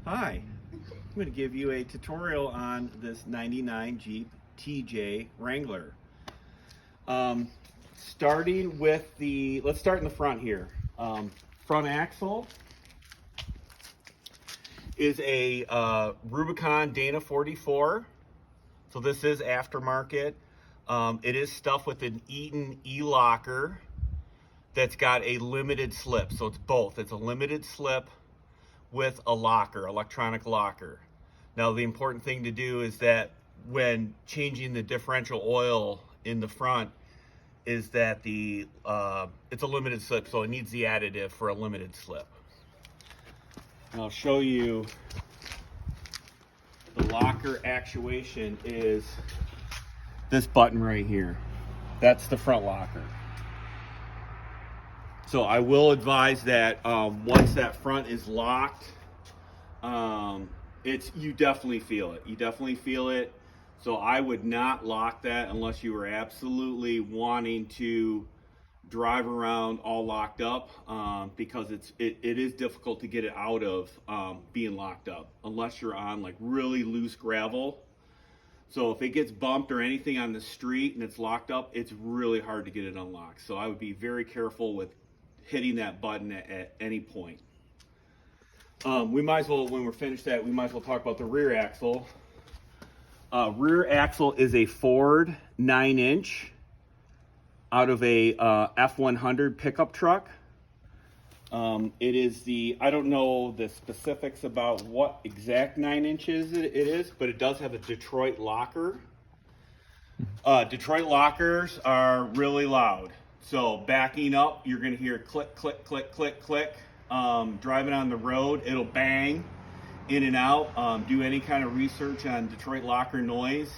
Hi, I'm going to give you a tutorial on this 99 Jeep TJ Wrangler. Starting with let's start in the front here. Front axle is a Rubicon Dana 44. So this is aftermarket. It is stuffed with an Eaton E-locker that's got a limited slip. So it's both. It's a limited slip with a locker, electronic locker. Now the important thing to do is that when changing the differential oil in the front is that it's a limited slip, so it needs the additive for a limited slip. And I'll show you the locker actuation is this button right here. That's the front locker. So I will advise that once that front is locked, you definitely feel it. You definitely feel it. So I would not lock that unless you were absolutely wanting to drive around all locked up, because it is difficult to get it out of being locked up unless you're on like really loose gravel. So if it gets bumped or anything on the street and it's locked up, it's really hard to get it unlocked. So I would be very careful with hitting that button at any point. We might as well, when we're finished that, we might as well talk about the rear axle. Rear axle is a Ford 9-inch out of a F100 pickup truck. It is I don't know the specifics about what exact 9 inches it is, but it does have a Detroit locker. Detroit lockers are really loud. So backing up, you're gonna hear click, click, click, click, click. Driving on the road, it'll bang in and out. Do any kind of research on Detroit locker noise,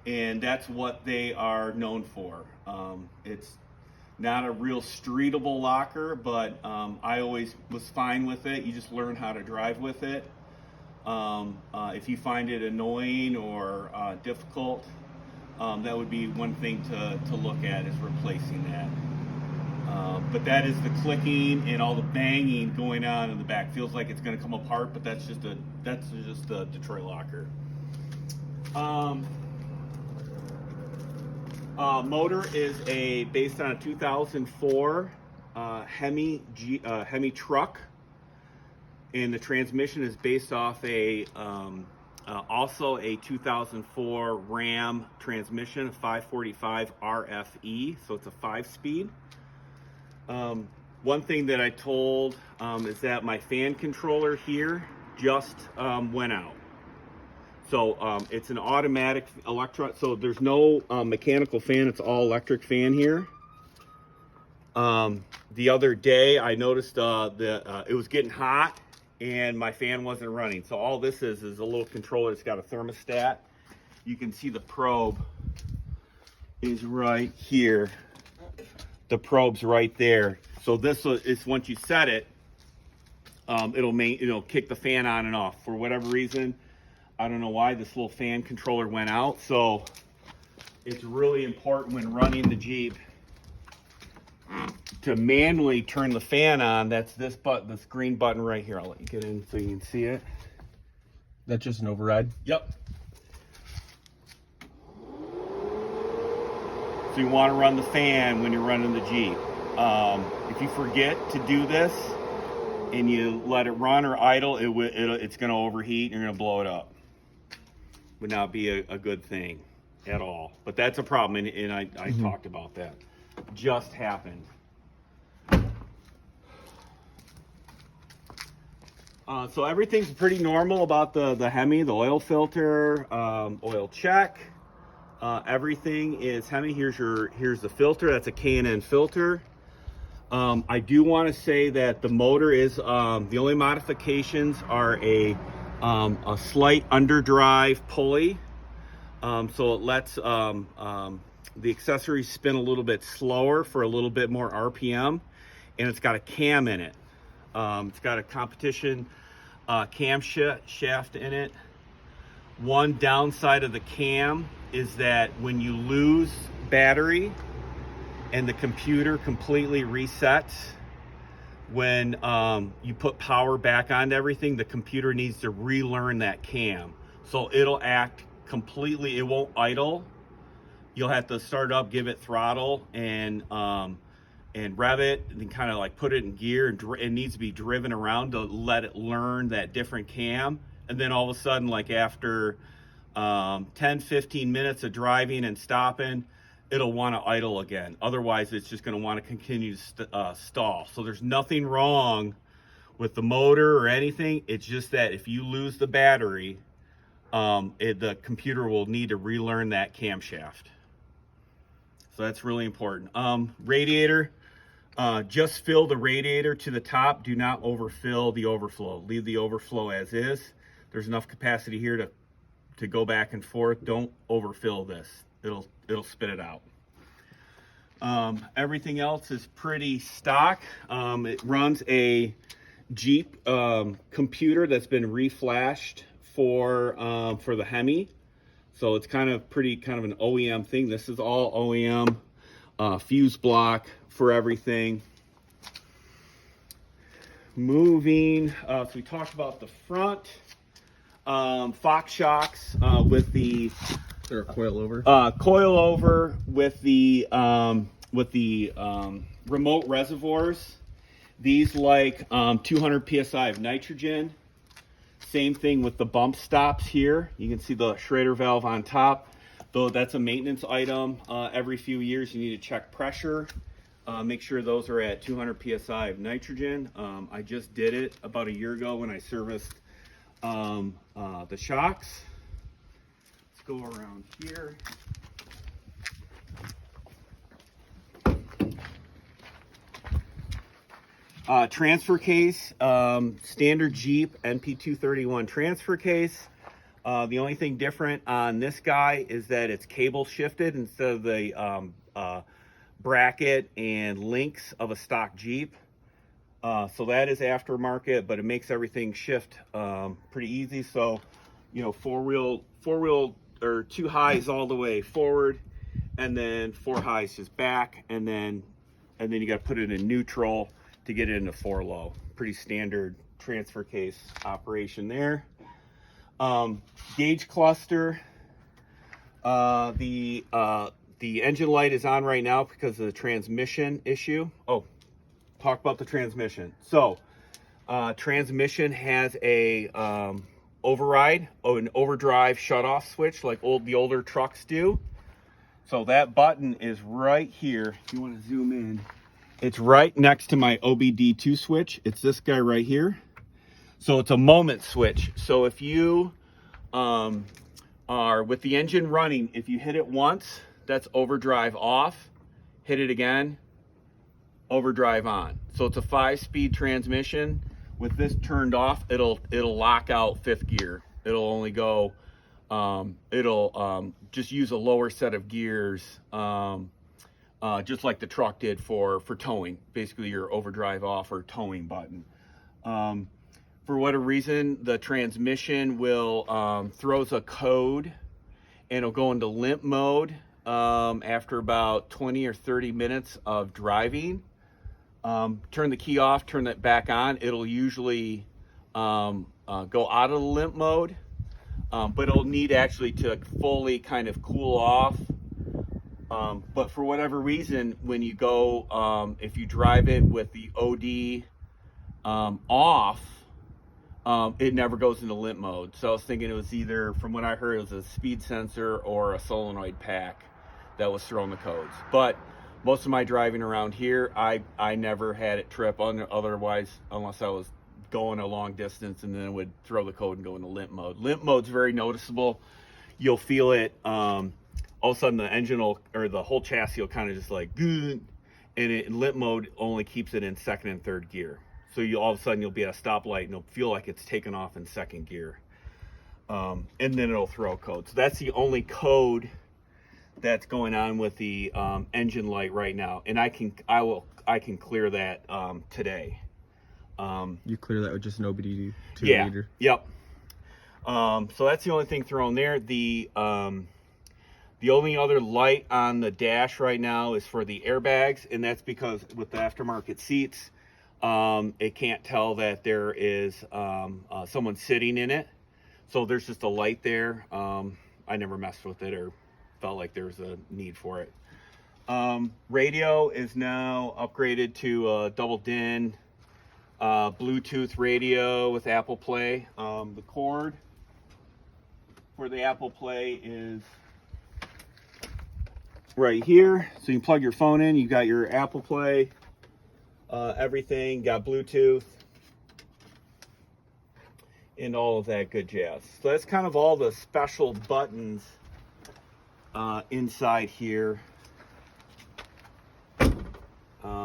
and that's what they are known for. It's not a real streetable locker, but I always was fine with it. You just learn how to drive with it. If you find it annoying or difficult, that would be one thing to look at, is replacing that. But that is the clicking and all the banging going on in the back. Feels like it's going to come apart, but that's just the Detroit locker. Motor is based on a 2004 Hemi truck, and the transmission is based off also a 2004 Ram transmission, 545 RFE, so it's a 5-speed. One thing that I told is that my fan controller here just went out. So it's an automatic so there's no mechanical fan, it's all electric fan here. The other day I noticed that it was getting hot and my fan wasn't running. So all this is a little controller. It's got a thermostat. You can see the probe is right here. The probe's right there. So this is, once you set it, it'll kick the fan on and off. For whatever reason, I don't know why this little fan controller went out. So it's really important when running the Jeep to manually turn the fan on. That's this button, this green button right here. I'll let you get in so you can see it. That's just an override? Yep. So you want to run the fan when you're running the Jeep. If you forget to do this and you let it run or idle, it's going to overheat and you're going to blow it up. Would not be a good thing at all. But that's a problem, and I talked about that. Just happened. So everything's pretty normal about the Hemi, the oil filter, oil check. Everything is Hemi. Here's the filter. That's a K&N filter. I do want to say that the motor is the only modifications are a slight underdrive pulley, so it lets the accessories spin a little bit slower for a little bit more RPM, and it's got a cam in it. It's got a competition cam shaft in it. One downside of the cam is that when you lose battery and the computer completely resets, when you put power back onto everything, the computer needs to relearn that cam. So it'll act completely, it won't idle. You'll have to start up, give it throttle, and rev it, and then kind of like put it in gear, and it needs to be driven around to let it learn that different cam. And then all of a sudden, like after 10-15 minutes of driving and stopping, it'll want to idle again. Otherwise, it's just going to want to continue to stall. So there's nothing wrong with the motor or anything. It's just that if you lose the battery, the computer will need to relearn that camshaft. So that's really important. Radiator, just fill the radiator to the top. Do not overfill the overflow. Leave the overflow as is. There's enough capacity here to go back and forth. Don't overfill this. It'll spit it out. Everything else is pretty stock. It runs a Jeep computer that's been reflashed for the Hemi. So it's kind of an OEM thing. This is all OEM, fuse block for everything. Moving, so we talked about the front, Fox shocks with the They're a coilover. Coilover with the remote reservoirs. These like 200 psi of nitrogen. Same thing with the bump stops here. You can see the Schrader valve on top. Though that's a maintenance item. Every few years you need to check pressure. Make sure those are at 200 psi of nitrogen. I just did it about a year ago when I serviced the shocks. Let's go around here. Transfer case, standard Jeep NP231 transfer case. The only thing different on this guy is that it's cable shifted instead of the bracket and links of a stock Jeep. So that is aftermarket, but it makes everything shift pretty easy. So, you know, four wheel or 2 highs all the way forward, and then 4 highs just back, and then you got to put it in neutral to get it into 4 low. Pretty standard transfer case operation there. Gauge cluster. The engine light is on right now because of the transmission issue. Oh, talk about the transmission. So, transmission has a override, an overdrive shutoff switch like the older trucks do. So that button is right here. If you want to zoom in, it's right next to my OBD2 switch. It's this guy right here. So it's a moment switch. So if you are with the engine running, if you hit it once, that's overdrive off. Hit it again, overdrive on. So it's a 5-speed transmission. With this turned off, it'll lock out 5th gear. It'll only go, just use a lower set of gears, just like the truck did for towing. Basically your overdrive off or towing button. For whatever reason, the transmission will throws a code and it'll go into limp mode after about 20 or 30 minutes of driving. Turn the key off, turn it back on. It'll usually go out of the limp mode, but it'll need actually to fully kind of cool off. But for whatever reason, when you go, if you drive it with the OD off, it never goes into limp mode. So I was thinking it was either, from what I heard, it was a speed sensor or a solenoid pack that was throwing the codes. But most of my driving around here, I never had it trip otherwise, unless I was going a long distance, and then it would throw the code and go into limp mode. Limp mode's very noticeable. You'll feel it. All of a sudden the engine will, or the whole chassis will kind of just like, and limp mode only keeps it in 2nd and 3rd gear. So all of a sudden you'll be at a stoplight and it'll feel like it's taken off in 2nd gear. And then it'll throw code. So that's the only code that's going on with the engine light right now. And I can clear that today. You clear that with just an OBD2 meter? Yep. So that's the only thing thrown there. The only other light on the dash right now is for the airbags, and that's because with the aftermarket seats, It can't tell that there is someone sitting in it. So there's just a light there. I never messed with it or felt like there's a need for it. Radio is now upgraded to double DIN Bluetooth radio with Apple Play. The cord for the Apple Play is right here. So you can plug your phone in. You got your Apple Play, everything, got Bluetooth, and all of that good jazz. So that's kind of all the special buttons inside here.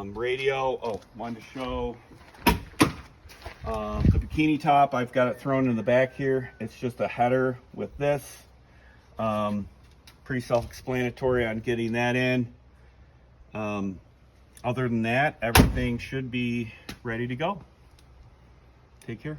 Radio, wanted to show the bikini top. I've got it thrown in the back here. It's just a header with this. Pretty self-explanatory on getting that in. Other than that, everything should be ready to go. Take care.